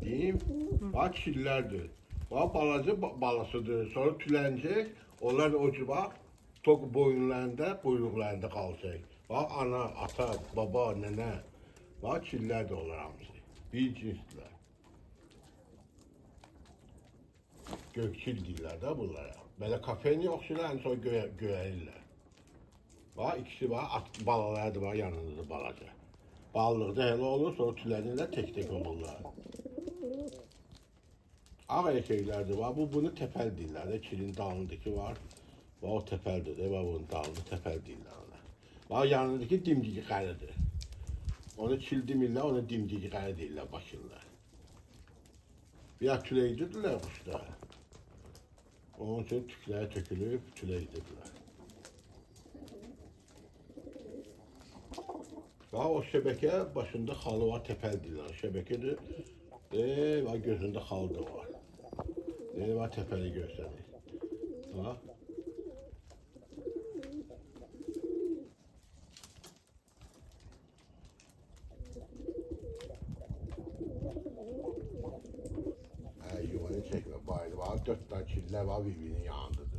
çekeyim. Bak çillerdir. Bak balaca balasıdır. Sonra tülenecek. Onlar o bak tok boyunlarında, kuyruklarında kalacak. Bak ana, ata, baba, nene. Bak çiller de olur hamısı. Bir cinsler. Gökçil deyirlər də bunlara. Belə kafeni yoxşular, sonra göyərirlər. Bax, ikisi var, balalardır var, yanındadır balaca. Ballıqda elə olur, sonra tülənirlər, tek olurlar. Ağ erkəklərdir var, bunu təpəl deyirlər də, kilin dalındakı var. Bax, o təpəldir də, bax, bunun dalında təpəl deyirlər ona. Bax, yanındakı dimdik qəridir. Onu kil demirlər, onu dimdik qəri deyirlər, bakırlar. Biraz tüləkdirdirlər quşlar. Onun için tükləri tökülüb, tüləkdirdirlər. Bax, o şəbəkə başında xalı var, təpəl deyirlər. Şəbəkədir, bax, gözündə xalı da var. Bax, təpəli göstərir. Bax. Yuvanı çəkmə, bayır var, 4 tane çillər var, bir-birinin yanındadır.